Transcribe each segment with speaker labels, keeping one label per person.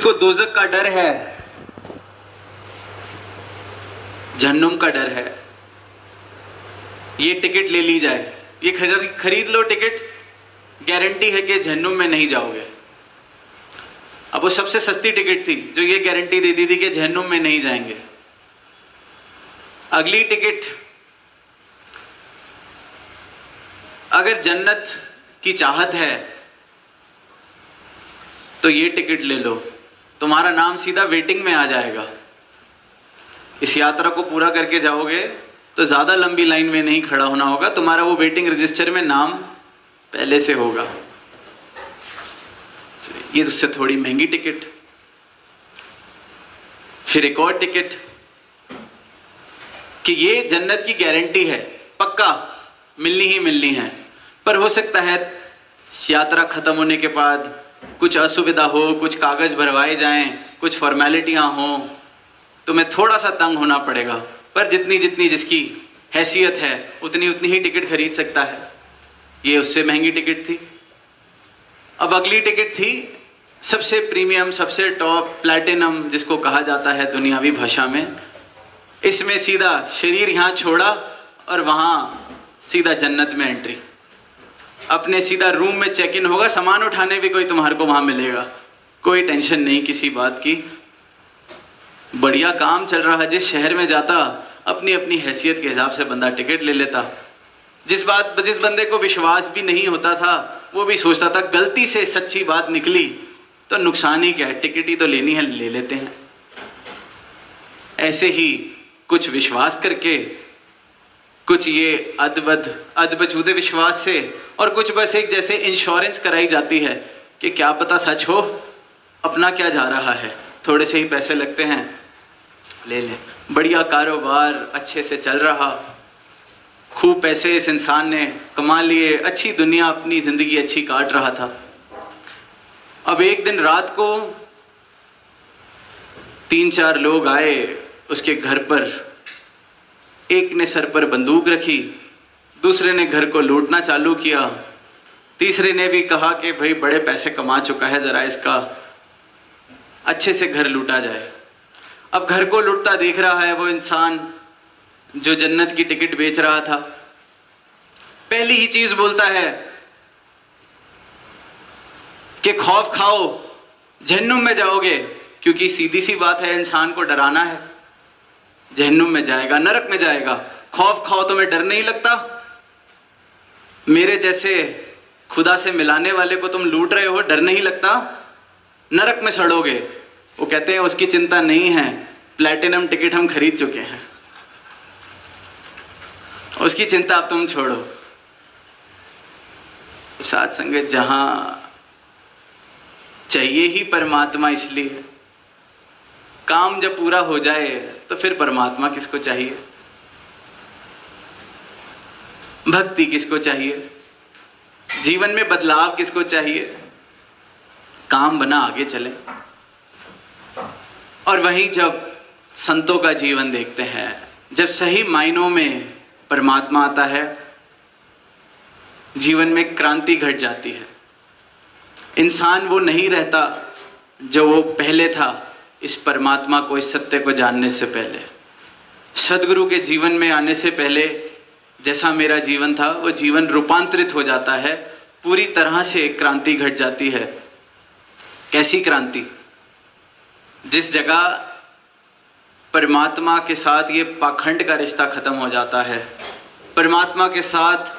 Speaker 1: जिसको दोज़ख का डर है, जहन्नुम का डर है, ये टिकट ले ली जाए, ये खरीद लो टिकट, गारंटी है कि जहन्नुम में नहीं जाओगे। अब वो सबसे सस्ती टिकट थी जो ये गारंटी देती थी कि जहन्नुम में नहीं जाएंगे। अगली टिकट, अगर जन्नत की चाहत है तो ये टिकट ले लो, तुम्हारा नाम सीधा वेटिंग में आ जाएगा। इस यात्रा को पूरा करके जाओगे तो ज़्यादा लंबी लाइन में नहीं खड़ा होना होगा, तुम्हारा वो वेटिंग रजिस्टर में नाम पहले से होगा। ये उससे थोड़ी महंगी टिकट। फिर एक और टिकट कि ये जन्नत की गारंटी है, पक्का मिलनी ही मिलनी है, पर हो सकता है यात्रा खत्म होने के बाद कुछ असुविधा हो, कुछ कागज भरवाए जाएं, कुछ फॉर्मेलिटियां हों, तुम्हें थोड़ा सा तंग होना पड़ेगा, पर जितनी जितनी जिसकी हैसियत है उतनी उतनी ही टिकट खरीद सकता है। ये उससे महंगी टिकट थी। अब अगली टिकट थी सबसे प्रीमियम, सबसे टॉप, प्लैटिनम जिसको कहा जाता है दुनियावी भाषा में। इसमें सीधा शरीर यहाँ छोड़ा और वहाँ सीधा जन्नत में एंट्री। अपने सीधा रूम में चेक इन होगा, सामान उठाने भी कोई तुम्हारे को वहाँ मिलेगा, कोई टेंशन नहीं किसी बात की। बढ़िया काम चल रहा है, जिस शहर में जाता अपनी अपनी हैसियत के हिसाब से बंदा टिकट ले लेता। जिस बंदे को विश्वास भी नहीं होता था वो भी सोचता था गलती से सच्ची बात निकली तो नुकसान ही क्या है, टिकट ही तो लेनी है, ले लेते हैं। ऐसे ही कुछ विश्वास करके, कुछ ये अधबचूदे विश्वास से, और कुछ बस एक जैसे इंश्योरेंस कराई जाती है कि क्या पता सच हो, अपना क्या जा रहा है, थोड़े से ही पैसे लगते हैं, ले ले। बढ़िया कारोबार अच्छे से चल रहा, खूब पैसे इस इंसान ने कमा लिए, अच्छी दुनिया, अपनी ज़िंदगी अच्छी काट रहा था। अब एक दिन रात को 3-4 लोग आए उसके घर पर। एक ने सर पर बंदूक रखी, दूसरे ने घर को लूटना चालू किया, तीसरे ने भी कहा कि भाई बड़े पैसे कमा चुका है, ज़रा इसका अच्छे से घर लूटा जाए। अब घर को लूटता देख रहा है वो इंसान जो जन्नत की टिकट बेच रहा था। पहली ही चीज बोलता है कि खौफ खाओ, जहन्नुम में जाओगे, क्योंकि सीधी सी बात है, इंसान को डराना है, जहन्नुम में जाएगा, नरक में जाएगा। खौफ खाओ, तुम्हें डर नहीं लगता? मेरे जैसे खुदा से मिलाने वाले को तुम लूट रहे हो, डर नहीं लगता? नरक में सड़ोगे। वो कहते हैं उसकी चिंता नहीं है, प्लैटिनम टिकट हम खरीद चुके हैं, उसकी चिंता अब तुम छोड़ो। साथ संगत, जहां चाहिए ही परमात्मा, इसलिए काम जब पूरा हो जाए तो फिर परमात्मा किसको चाहिए, भक्ति किसको चाहिए, जीवन में बदलाव किसको चाहिए, काम बना आगे चले। और वहीं जब संतों का जीवन देखते हैं, जब सही मायनों में परमात्मा आता है, जीवन में क्रांति घट जाती है। इंसान वो नहीं रहता जो वो पहले था, इस परमात्मा को, इस सत्य को जानने से पहले। सदगुरु के जीवन में आने से पहले जैसा मेरा जीवन था, वो जीवन रूपांतरित हो जाता है, पूरी तरह से क्रांति घट जाती है। कैसी क्रांति? जिस जगह परमात्मा के साथ ये पाखंड का रिश्ता खत्म हो जाता है, परमात्मा के साथ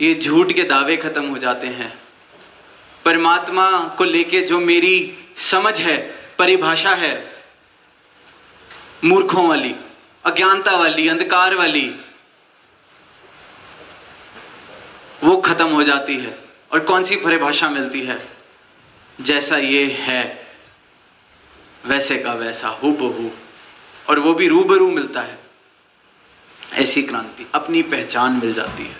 Speaker 1: ये झूठ के दावे खत्म हो जाते हैं, परमात्मा को लेके जो मेरी समझ है, परिभाषा है, मूर्खों वाली, अज्ञानता वाली, अंधकार वाली, वो खत्म हो जाती है। और कौन सी परिभाषा मिलती है? जैसा ये है वैसे का वैसा, हूबहू, और वो भी रूबरू मिलता है। ऐसी क्रांति, अपनी पहचान मिल जाती है।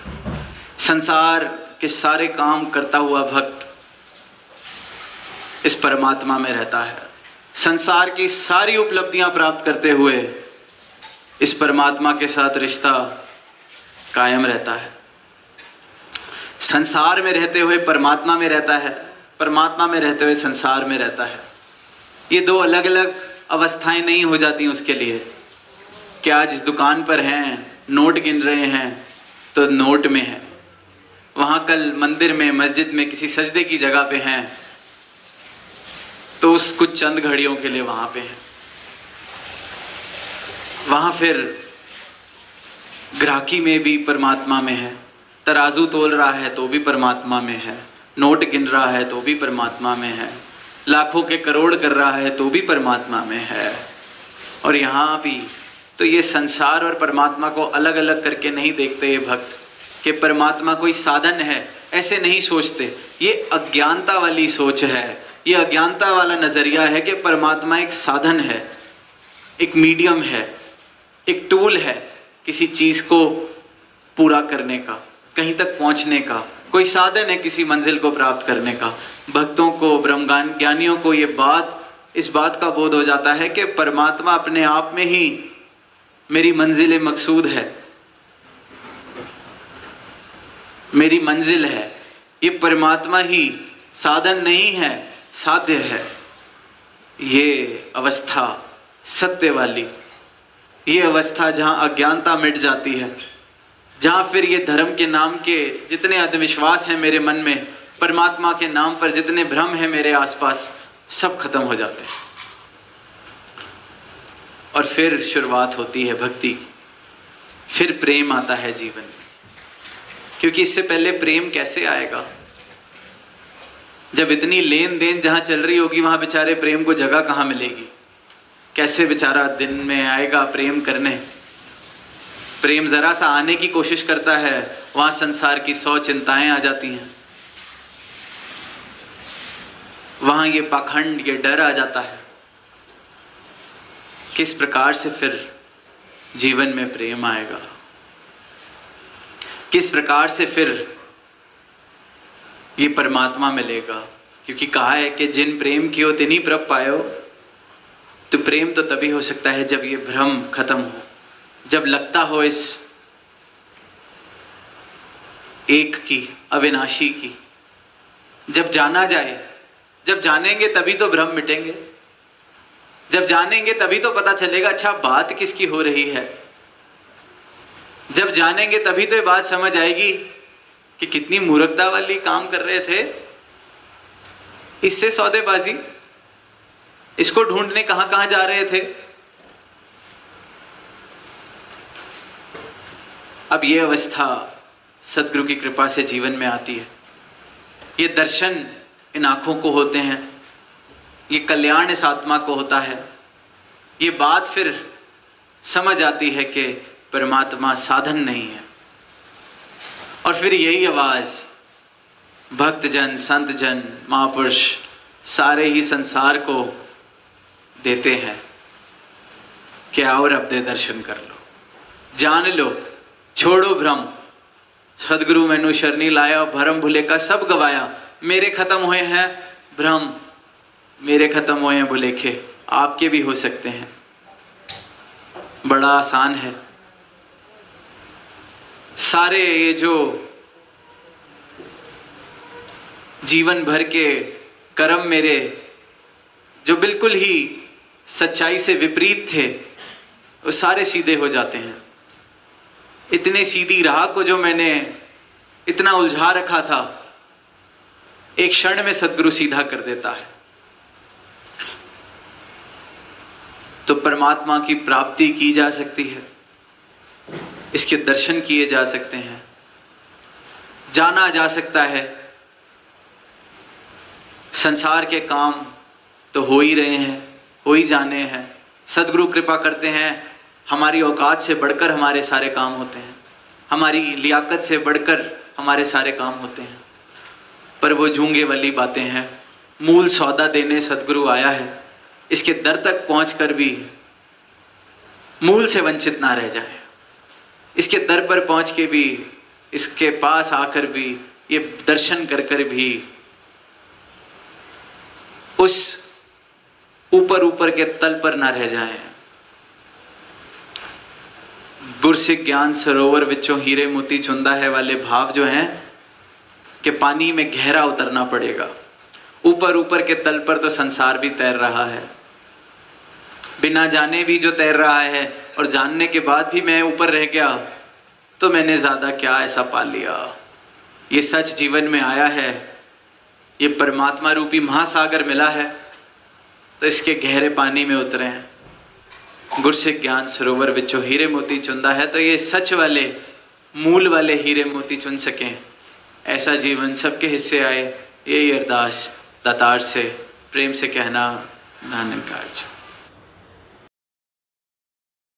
Speaker 1: संसार के सारे काम करता हुआ भक्त इस परमात्मा में रहता है। संसार की सारी उपलब्धियां प्राप्त करते हुए इस परमात्मा के साथ रिश्ता कायम रहता है। संसार में रहते हुए परमात्मा में रहता है, परमात्मा में रहते हुए संसार में रहता है। ये दो अलग अलग अवस्थाएं नहीं हो जाती उसके लिए कि आज इस दुकान पर हैं, नोट गिन रहे हैं तो नोट में है, वहाँ कल मंदिर में, मस्जिद में किसी सजदे की जगह पे हैं तो उस कुछ चंद घड़ियों के लिए वहाँ पे हैं। वहाँ फिर ग्राहकी में भी परमात्मा में है, तराजू तोल रहा है तो भी परमात्मा में है, नोट गिन रहा है तो भी परमात्मा में है, लाखों के करोड़ कर रहा है तो भी परमात्मा में है। और यहाँ भी तो ये संसार और परमात्मा को अलग अलग करके नहीं देखते ये भक्त कि परमात्मा कोई साधन है, ऐसे नहीं सोचते। ये अज्ञानता वाली सोच है, ये अज्ञानता वाला नजरिया है कि परमात्मा एक साधन है, एक मीडियम है, एक टूल है किसी चीज को पूरा करने का, कहीं तक पहुंचने का, कोई साधन है किसी मंजिल को प्राप्त करने का। भक्तों को, ब्रह्म ज्ञानियों को ये इस बात का बोध हो जाता है कि परमात्मा अपने आप में ही मेरी मंजिल मकसूद है, मेरी मंजिल है। ये परमात्मा ही साधन नहीं है, साध्य है। ये अवस्था सत्य वाली, ये अवस्था जहाँ अज्ञानता मिट जाती है, जहाँ फिर ये धर्म के नाम के जितने अंधविश्वास हैं मेरे मन में, परमात्मा के नाम पर जितने भ्रम हैं मेरे आसपास, सब खत्म हो जाते हैं। और फिर शुरुआत होती है भक्ति की, फिर प्रेम आता है जीवन में। क्योंकि इससे पहले प्रेम कैसे आएगा? जब इतनी लेन देन जहां चल रही होगी वहां बेचारे प्रेम को जगह कहां मिलेगी? कैसे बेचारा दिन में आएगा प्रेम करने? प्रेम जरा सा आने की कोशिश करता है, वहां संसार की 100 चिंताएं आ जाती हैं, वहां ये पाखंड, ये डर आ जाता है। किस प्रकार से फिर जीवन में प्रेम आएगा? किस प्रकार से फिर ये परमात्मा मिलेगा? क्योंकि कहा है कि जिन प्रेम कियो तिन्हीं प्रभ पायो। तो प्रेम तो तभी हो सकता है जब ये भ्रम खत्म हो, जब लगता हो इस एक की, अविनाशी की, जब जाना जाए। जब जानेंगे तभी तो भ्रम मिटेंगे, जब जानेंगे तभी तो पता चलेगा अच्छा बात किसकी हो रही है। जब जानेंगे तभी तो ये बात समझ आएगी कि कितनी मूर्खता वाली काम कर रहे थे, इससे सौदेबाजी, इसको ढूंढने कहां कहां जा रहे थे। अब ये अवस्था सदगुरु की कृपा से जीवन में आती है, ये दर्शन इन आंखों को होते हैं, ये कल्याण इस आत्मा को होता है। ये बात फिर समझ आती है कि परमात्मा साधन नहीं है। और फिर यही आवाज भक्त जन, संत जन, महापुरुष सारे ही संसार को देते हैं कि और अब दे दर्शन कर लो, जान लो, छोड़ो भ्रम। सदगुरु मैनू शरणी लाया, भरम भुले का सब गवाया। मेरे खत्म हुए हैं भ्रम, मेरे खत्म हुए हैं भुलेखे, आपके भी हो सकते हैं। बड़ा आसान है। सारे ये जो जीवन भर के कर्म मेरे जो बिल्कुल ही सच्चाई से विपरीत थे, वो सारे सीधे हो जाते हैं। इतने सीधी राह को जो मैंने इतना उलझा रखा था, एक क्षण में सदगुरु सीधा कर देता है। तो परमात्मा की प्राप्ति की जा सकती है, इसके दर्शन किए जा सकते हैं, जाना जा सकता है। संसार के काम तो हो ही रहे हैं, हो ही जाने हैं। सदगुरु कृपा करते हैं, हमारी औकात से बढ़कर हमारे सारे काम होते हैं, हमारी लियाकत से बढ़कर हमारे सारे काम होते हैं। पर वो जूंगे वाली बातें हैं। मूल सौदा देने सदगुरु आया है, इसके दर तक पहुंचकर भी मूल से वंचित ना रह जाए, इसके दर पर पहुंच के भी, इसके पास आकर भी, ये दर्शन कर कर भी उस ऊपर के तल पर ना रह जाए। गुरसिख ज्ञान सरोवर विचों हीरे मोती चुंदा है वाले भाव जो हैं कि पानी में गहरा उतरना पड़ेगा। ऊपर ऊपर के तल पर तो संसार भी तैर रहा है, बिना जाने भी जो तैर रहा है, और जानने के बाद भी मैं ऊपर रह गया तो मैंने ज़्यादा क्या ऐसा पा लिया। ये सच जीवन में आया है, ये परमात्मा रूपी महासागर मिला है, तो इसके गहरे पानी में उतरे हैं। गुरसिख ज्ञान सरोवर विचों हीरे मोती चुंदा है, तो ये सच वाले मूल वाले हीरे मोती चुन सकें, ऐसा जीवन सबके हिस्से आए, यही अरदास दातार से प्रेम से कहना। नानक कारज।